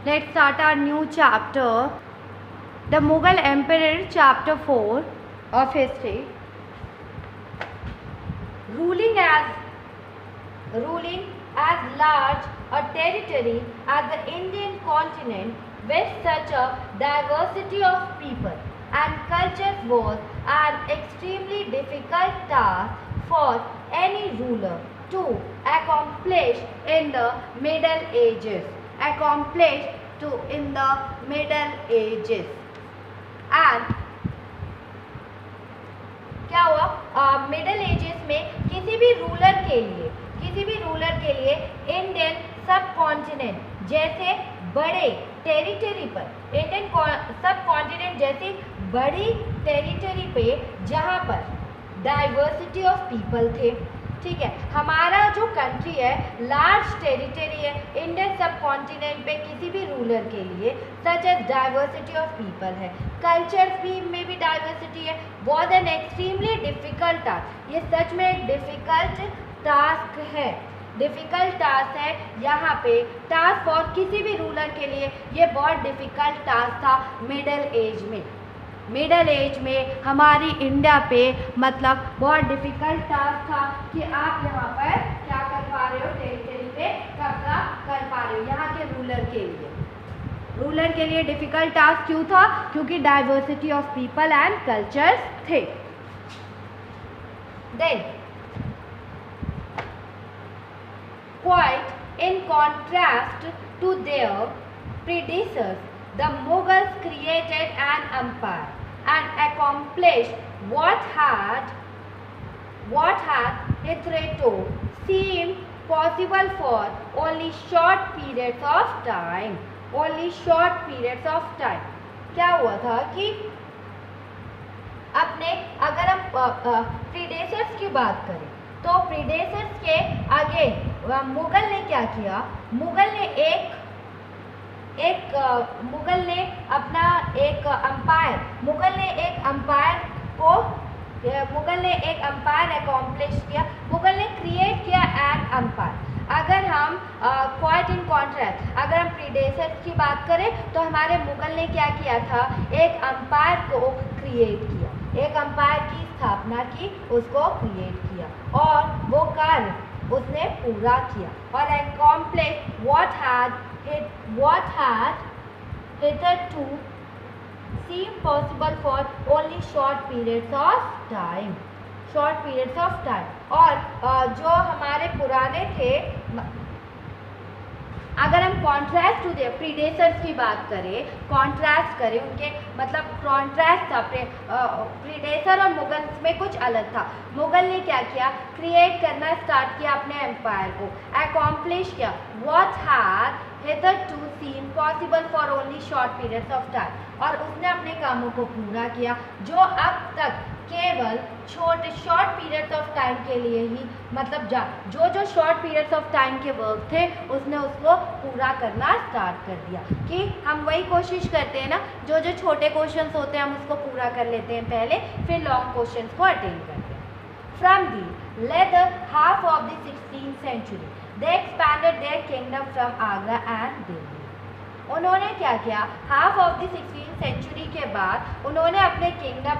Let's start our new chapter. The Mughal Emperor, chapter 4 of history. Ruling as large a territory as the Indian continent with such a diversity of people and cultures was an extremely difficult task for any ruler to accomplish in the Middle Ages. And क्या हुआ middle edges में किसी भी ruler के लिए Indian sub continent जैसे बड़े territory पर इंडियन सब कॉन्टिनेंट जैसी बड़ी टेरिटरी पे जहाँ पर डाइवर्सिटी ऑफ पीपल थे, ठीक है, हमारा जो कंट्री है लार्ज टेरिटरी है इंडियन सब कॉन्टिनेंट पे किसी भी रूलर के लिए such as diversity of people है, कल्चर्स भी में भी डाइवर्सिटी है, was an extremely difficult task. ये सच में एक डिफिकल्ट टास्क है यहाँ पे टास्क फॉर किसी भी रूलर के लिए ये बहुत डिफिकल्ट टास्क था मिडल एज में हमारी इंडिया पे, मतलब बहुत डिफिकल्ट टास्क था कि आप यहाँ पर क्या कर पा रहे हो, टेरिटरी पे कब्जा कर पा रहे हो। यहाँ के रूलर के लिए डिफिकल्ट टास्क क्यों था? क्योंकि diversity of people and cultures थे। Then quite in contrast to their predecessors, the Mughals created an empire and accomplished what had hitherto seemed possible for only short periods of time. क्या हुआ था कि अगर हम प्रीडेसर्स की बात करें तो प्रीडेसर्स के आगे मुगल ने क्या किया? मुगल ने अपना एक अंपायर अकॉम्प्लिश किया, मुगल ने क्रिएट किया एन अंपायर। अगर हम क्वाइट इन कॉन्ट्रास्ट अगर हम प्रीडेसर्स की बात करें तो हमारे मुगल ने क्या किया था? एक अंपायर को क्रिएट किया, एक अंपायर की स्थापना की, उसको क्रिएट किया और वो कार्य उसने पूरा किया और accomplish what had hitherto seemed possible for only short periods of time। और जो हमारे पुराने थे, अगर हम कॉन्ट्रास्ट टू देयर प्रीडेसर्स की बात करें उनके मतलब कॉन्ट्रास्ट था प्रीडेसर और मुगल में कुछ अलग था। मुगल ने क्या किया? क्रिएट करना स्टार्ट किया अपने एम्पायर को, अकॉम्प्लिश किया what had hitherto seemed possible for only short periods of time, और उसने अपने कामों को पूरा किया जो अब तक केवल शॉर्ट पीरियड्स ऑफ टाइम के लिए ही, मतलब जो शॉर्ट पीरियड्स ऑफ टाइम के वर्क थे उसने उसको पूरा करना स्टार्ट कर दिया। कि हम वही कोशिश करते हैं ना, जो छोटे क्वेश्चंस होते हैं हम उसको पूरा कर लेते हैं पहले, फिर लॉन्ग क्वेश्चंस को अटेंड करते हैं। From the leather half of the 16th century they expanded their kingdom from Agra and Delhi। उन्होंने क्या किया? Half of the 16th century के बाद उन्होंने अपने किंगडम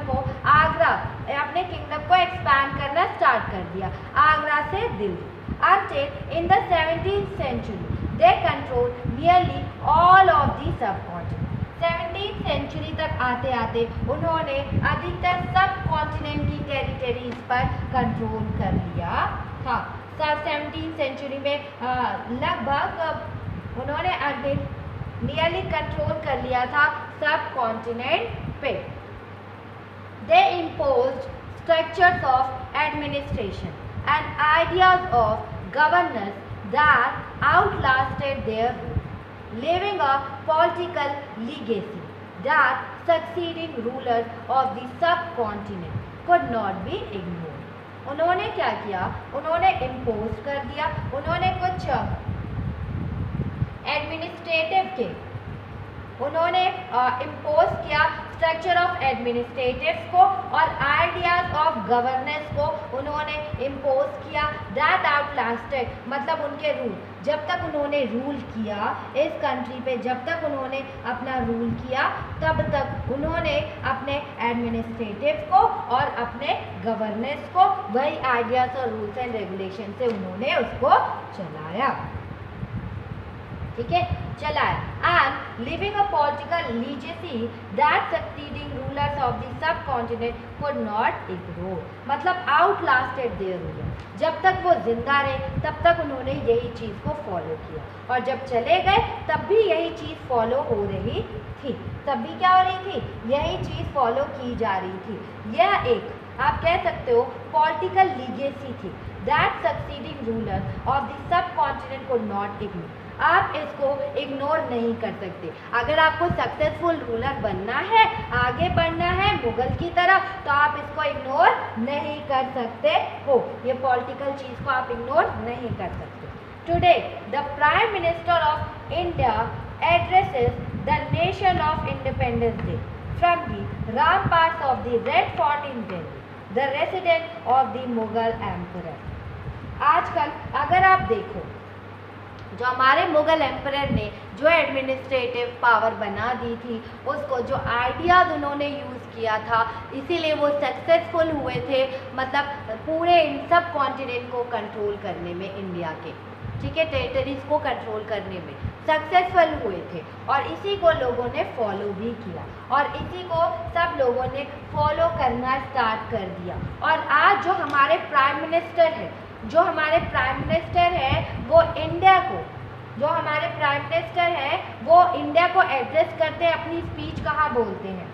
को एक्सपैंड करना स्टार्ट कर दिया आगरा से Delhi. Until in the 17th century they controlled nearly all of the subcontinent। 17th century तक आते उन्होंने अधिकतर सब कॉन्टिनेंट की टेरिटरीज पर कंट्रोल कर लिया था। 17th century में लगभग उन्होंने नियरली कंट्रोल कर लिया था सब कॉन्टिनेंट पे। दे imposed structures of administration and ideas of governance that outlasted their rule, leaving a political legacy that succeeding rulers of the subcontinent could not be ignored। उन्होंने क्या किया? उन्होंने इम्पोज कर दिया, उन्होंने कुछ एडमिनिस्ट्रेटिव के उन्होंने इम्पोज किया स्ट्रक्चर ऑफ एडमिनिस्ट्रेटिव्स को और आइडियाज ऑफ गवर्नेंस को उन्होंने इम्पोज किया। दैट आउटलास्टेड मतलब उनके रूल, जब तक उन्होंने रूल किया इस कंट्री पे, जब तक उन्होंने अपना रूल किया तब तक उन्होंने अपने एडमिनिस्ट्रेटिव को और अपने गवर्नेंस को वही आइडियाज और रूल्स एंड रेगुलेशन से उन्होंने उसको चलाया। ठीक है, चलाया। And living a political legacy that succeeding rulers of the sub continent could not ignore, मतलब आउट लास्टेड देयर रूलर, जब तक वो जिंदा रहे तब तक उन्होंने यही चीज़ को फॉलो किया और जब चले गए तब भी यही चीज़ फॉलो हो रही थी, तब भी क्या हो रही थी, यही चीज़ फॉलो की जा रही थी। यह एक आप कह सकते हो पॉलिटिकल लीगेसी थी that succeeding ruler of the sub continent could not ignore. आप इसको इग्नोर नहीं कर सकते। अगर आपको सक्सेसफुल रूलर बनना है, आगे बढ़ना है मुगल की तरह, तो आप इसको इग्नोर नहीं कर सकते हो, ये पॉलिटिकल चीज़ को आप इग्नोर नहीं कर सकते। Today the prime minister of India addresses the nation of independence day from the ramparts of the Red Fort in Delhi, the residence of the Mughal emperor। आजकल अगर आप देखो जो हमारे मुग़ल एम्परर ने जो एडमिनिस्ट्रेटिव पावर बना दी थी, उसको जो आइडियाज़ उन्होंने यूज़ किया था, इसीलिए वो सक्सेसफुल हुए थे, मतलब पूरे इन सब कॉन्टिनेंट को कंट्रोल करने में, इंडिया के, ठीक है, टेरिटरीज को कंट्रोल करने में सक्सेसफुल हुए थे और इसी को लोगों ने फॉलो भी किया और इसी को सब लोगों ने फॉलो करना स्टार्ट कर दिया। और आज जो हमारे प्राइम मिनिस्टर है, जो हमारे प्राइम मिनिस्टर है वो इंडिया को, जो हमारे प्राइम मिनिस्टर है वो इंडिया को एड्रेस करते हैं, अपनी स्पीच कहाँ बोलते हैं,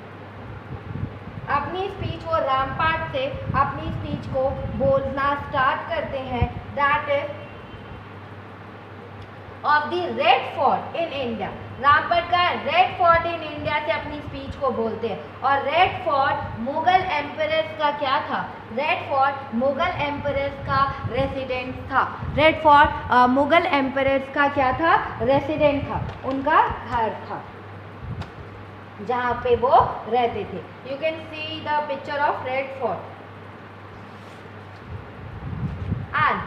अपनी स्पीच वो रामपाट से अपनी स्पीच को बोलना स्टार्ट करते हैं। That is of the red fort in India, रामपट का रेड फोर्ट इन इंडिया से अपनी स्पीच को बोलते हैं। और रेड फोर्ट मुगल एम्परर्स का क्या था, रेड फोर्ट मुगल एम्परर्स का रेसिडेंस था, रेड फोर्ट मुगल एम्परर्स का क्या था, रेसिडेंट था, उनका घर था जहाँ पे वो रहते थे। You can see the picture of red fort. And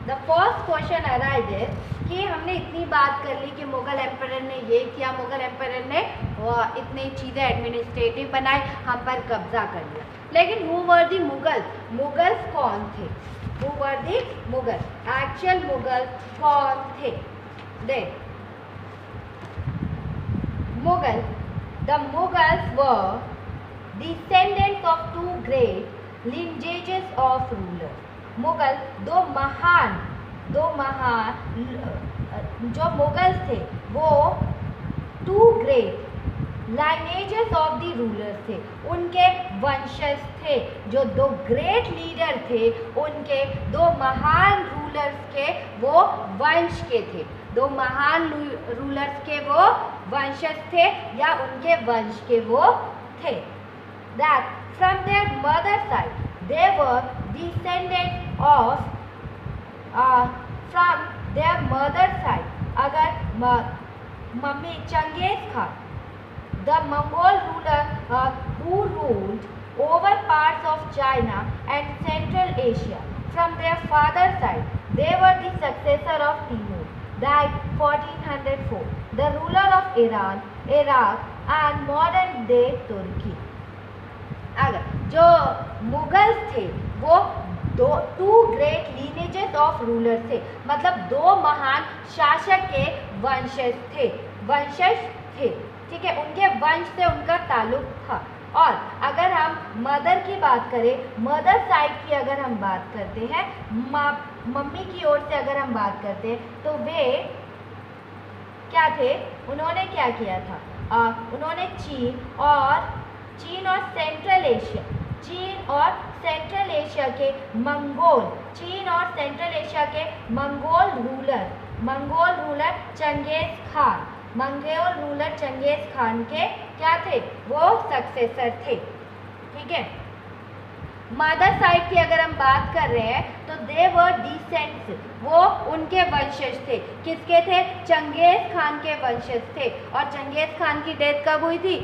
the first question arises कि हमने इतनी बात कर ली कि मुगल एम्परर ने ये किया, मुगल एम्परर ने इतनी चीज़ें एडमिनिस्ट्रेटिव बनाई, हम पर कब्जा कर लिया, लेकिन who were the Mughal, Mughals कौन थे, who were the Mughal, actual Mughal कौन थे। Then Mughal, the Mughals were descendants of two great lineages of ruler. Mughal दो महान जो मुगल्स थे वो two great lineages of the rulers थे, उनके वंशज थे, जो दो ग्रेट लीडर थे उनके, दो महान रूलर्स के वो वंश के थे, दो महान रूलर्स के वो वंशज थे या उनके वंश के वो थे। That from their mother side they were descendants of from their mother side, अगर mummy Genghis Khan, the Mongol ruler who ruled over parts of China and Central Asia. From their father side, they were the successor of Timur, died 1404, the ruler of Iran, Iraq and modern day Turkey। अगर जो मुगल्स थे वो two great lineages of ruler थे, मतलब दो महान शासक के वंशज थे, ठीक है, उनके वंश से उनका ताल्लुक था। और अगर हम मदर की बात करें, मदर साइड की अगर हम बात करते हैं, मम्मी की ओर से अगर हम बात करते हैं, तो वे क्या थे, उन्होंने क्या किया था, उन्होंने चीन और सेंट्रल एशिया, चीन और सेंट्रल एशिया के मंगोल, चीन और सेंट्रल एशिया के Mongol ruler Genghis Khan, Mongol ruler Genghis Khan के क्या थे, वो सक्सेसर थे, ठीक है। मदर साइड की अगर हम बात कर रहे हैं तो दे वर डिसेंट्स, वो उनके वंशज थे। किसके थे? चंगेज खान के वंशज थे। और चंगेज खान की डेथ कब हुई थी?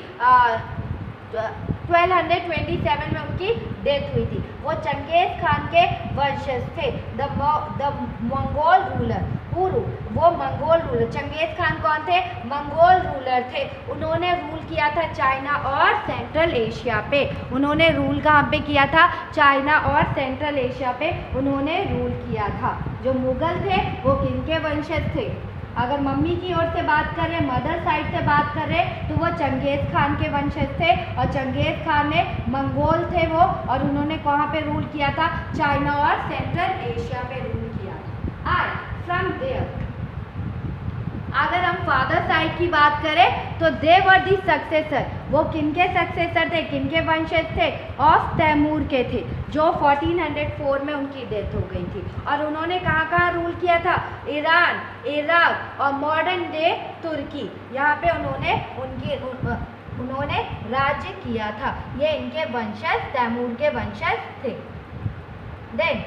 1227 में उनकी डेथ हुई थी। वो चंगेज खान के वंशज थे। द मंगोल रूलर, वो मंगोल रूलर, चंगेज खान कौन थे? मंगोल रूलर थे। उन्होंने रूल किया था चाइना और सेंट्रल एशिया पे। उन्होंने रूल कहाँ पे किया था? चाइना और सेंट्रल एशिया पे उन्होंने रूल किया था। जो मुगल थे वो किनके वंशज थे? अगर मम्मी की ओर से बात करें, मदर साइड से बात करें, तो वो चंगेज खान के वंशज थे। और चंगेज खान ने मंगोल थे वो, और उन्होंने कहाँ पे रूल किया था? चाइना और सेंट्रल एशिया पे रूल किया था। एंड फ्रॉम देयर, अगर हम फादर साइड की बात करें तो दे वर दी सक्सेसर, वो किनके सक्सेसर थे? किनके वंशज थे? ऑफ तैमूर के थे, जो 1404 में उनकी डेथ हो गई थी। और उन्होंने कहाँ कहाँ रूल किया था? ईरान, इराक और मॉडर्न डे तुर्की, यहाँ पे उन्होंने राज्य किया था। ये इनके वंशज, तैमूर के वंशज थे। Then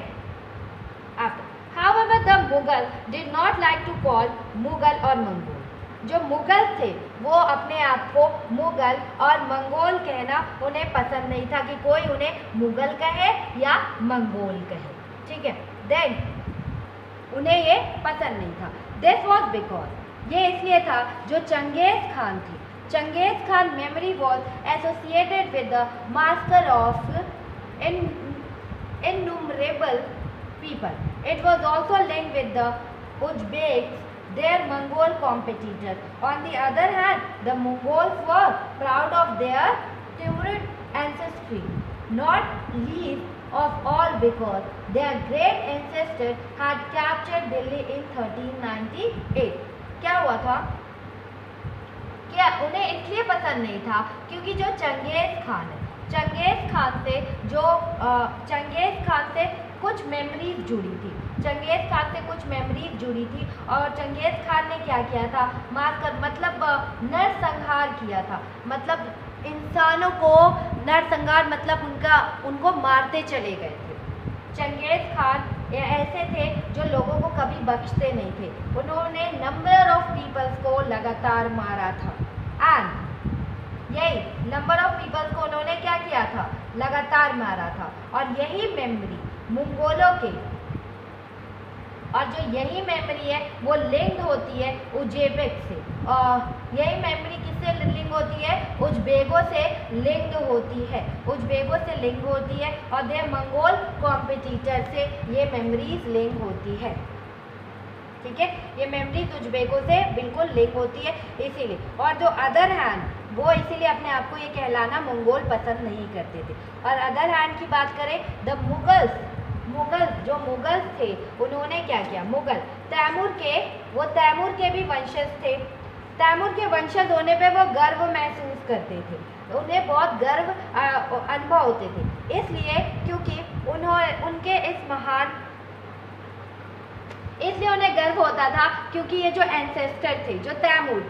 after, however the Mughal did not like to call Mughal और मंगोल। जो मुगल थे वो अपने आप को मुगल और मंगोल कहना उन्हें पसंद नहीं था, कि कोई उन्हें मुगल कहे या मंगोल कहे, ठीक है। देन उन्हें ये पसंद नहीं था। दिस वॉज बिकॉज, ये इसलिए था जो चंगेज खान थे, Genghis Khan memory was associated with the master of innumerable people. It was also linked with the Uzbeks, their Mongol competitor. On the other hand, the Mongols were proud of their Timurid ancestry, not least of all because their great ancestors had captured Delhi in 1398. क्या हुआ था? क्या उन्हें इसलिए पसंद नहीं था क्योंकि जो चंगेज खान है, चंगेज खान से कुछ मेमोरीज जुड़ी थी, चंगेज खान से कुछ मेमोरीज जुड़ी थी। और चंगेज खान ने क्या किया था? मतलब नरसंहार किया था, मतलब इंसानों को नरसंहार, मतलब उनको मारते चले गए थे। चंगेज खान ऐसे थे जो लोगों को कभी बख्शते नहीं थे। उन्होंने नंबर ऑफ पीपल्स को लगातार मारा था। एंड यही नंबर ऑफ पीपल्स को उन्होंने क्या किया था? लगातार मारा था। और यही मेमोरी मंगोलों के, और जो यही मेमोरी है वो लिंक होती है उज़्बेक से, और यही मेमोरी किससे लिंक होती है? उज़्बेकों से लिंक होती है, उज़्बेकों से लिंक होती है। और देयर मंगोल कॉम्पिटिटर से ये मेमोरीज लिंक होती है, ठीक है। ये मेमोरीज उज़्बेकों से बिल्कुल लिंक होती है इसीलिए। और जो अदर हैंड, वो इसीलिए अपने आप को ये कहलाना मंगोल पसंद नहीं करते थे। और अदर हैंड की बात करें, द जो मुगल्स थे उन्होंने क्या किया? मुगल तैमूर के भी वंशज थे। तैमूर के वंशज होने पे वो गर्व महसूस करते थे, उन्हें बहुत गर्व अनुभव होते थे, इसलिए क्योंकि उनके इसलिए उन्हें गर्व होता था क्योंकि ये जो एंसेस्टर थे, जो तैमूर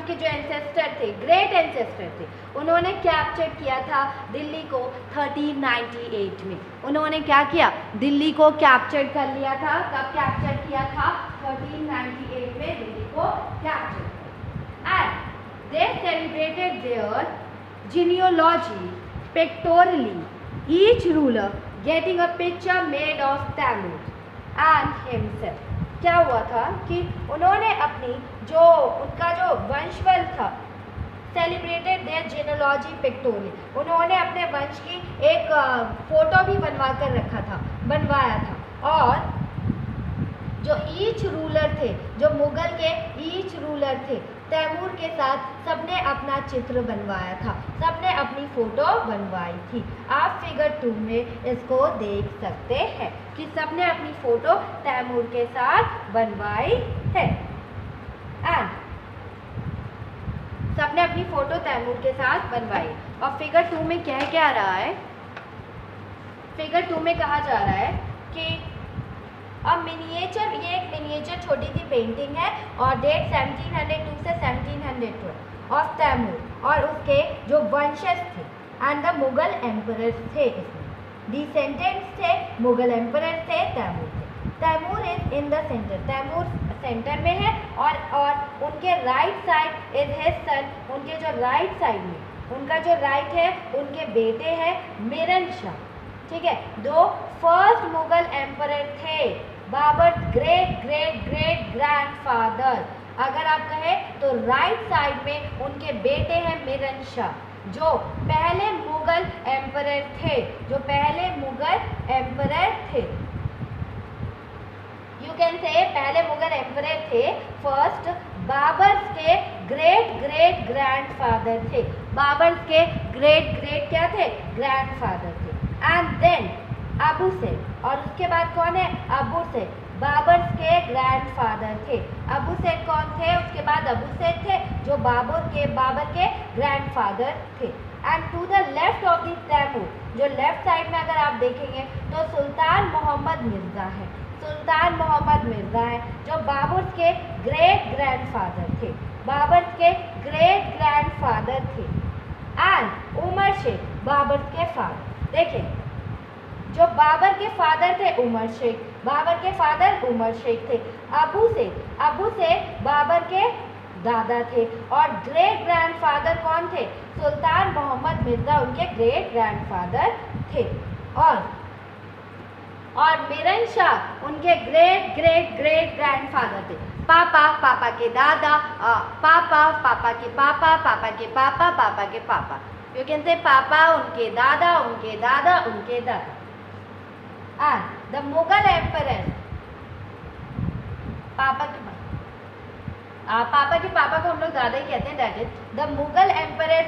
के जो एंसेस्टर थे, ग्रेट एंसेस्टर थे, उन्होंने कैप्चर किया था दिल्ली को 1398 में। उन्होंने क्या किया? दिल्ली को कैप्चर कर लिया था। कब कैप्चर किया था? 1398 में दिल्ली को कैप्चर किया। And they celebrated their genealogy pictorially, each ruler getting a picture made of Tamur and himself. क्या हुआ था कि उन्होंने अपनी उनका जो वंशवल था, सेलिब्रेटेड देयर जेनोलॉजी पिक्टोरियल, उन्होंने अपने वंश की एक फोटो भी बनवाया था। और जो ईच रूलर थे, जो मुगल के ईच रूलर थे, तैमूर के साथ सबने अपना चित्र बनवाया था, सबने अपनी फोटो बनवाई थी। आप फिगर 2 में इसको देख सकते हैं कि सबने अपनी फोटो तैमूर के साथ बनवाई है। एंड सबने अपनी फोटो तैमूर के साथ बनवाई। और फिगर 2 में क्या रहा है? फिगर 2 में कहा जा रहा है कि ये एक मिनिएचर छोटी सी पेंटिंग है और डेट 1702 से 1712 ऑफ तैमूर और उसके जो वंशज थे एंड द मुगल एम्परर्स थे इसमें। डिसेंडेंट्स थे मुगल एम्परर थे तैमूर थे। Timur is in the centre, Timur centre में है और उनके right side is his son, उनके जो राइट साइड में उनका जो राइट है उनके बेटे हैं मिरन शाह। ठीक है, दो फर्स्ट मुगल एम्परर थे, Babur great great great grandfather. अगर आप कहें तो राइट साइड में उनके बेटे हैं मिरन शाह, जो पहले मुगल एम्परर थे, जो पहले मुगल एम्परर थे। यू कैन से पहले मुगल एम्परर थे। फर्स्ट बाबर के ग्रेट ग्रेट ग्रैंडफादर थे, बाबर के ग्रेट ग्रेट क्या थे? ग्रैंडफादर थे। एंड देन अबू सैद, और उसके बाद कौन है? अबू सैद, बाबर के ग्रैंडफादर थे। अबू सैद कौन थे? उसके बाद अबू सैद थे जो बाबर के ग्रैंडफादर थे। And to the left of the Timur, जो लेफ्ट साइड में अगर आप देखेंगे तो सुल्तान मोहम्मद मिर्ज़ा है, सुल्तान मोहम्मद मिर्ज़ा है जो बाबर के ग्रेट ग्रैंडफादर थे, बाबर के ग्रेट ग्रैंडफादर थे। एंड उमर शेख बाबर के फादर। देखिए, जो बाबर के फादर थे उमर शेख, बाबर के फादर उमर शेख थे। अबू से बाबर के दादा थे और ग्रेट ग्रैंडफादर कौन थे? सुल्तान मोहम्मद मिर्ज़ा उनके ग्रेट ग्रैंडफादर थे। और मिरन शाह उनके ग्रेट ग्रेट ग्रेट ग्रैंडफादर थे। पापा के दादा, पापा के पापा, पापा के पापा, पापा के पापा। यू कैन से पापा उनके दादा, उनके दादा, उनके दादा। एंड द मुगल एम्परर, पापा के पापा को हम लोग दादा ही कहते हैं। That is the Mughal emperor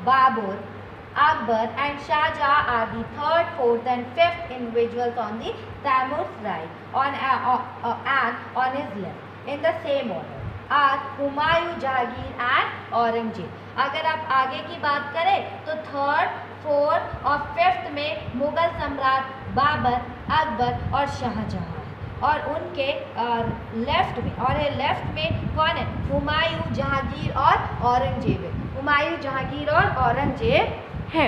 Babur, Akbar and Shahjahan are the third, fourth and fifth individuals on the Taimur's right and on his left in the same order are Humayun, Jahangir and Aurangzeb। अगर आप आगे की बात करें तो third, fourth और fifth में मुगल सम्राट बाबर, अकबर और शाहजहां, और उनके लेफ्ट में कौन है? हुमायूं, जहांगीर और औरंगजेब है। हुमायूं, जहांगीर और औरंगजेब है।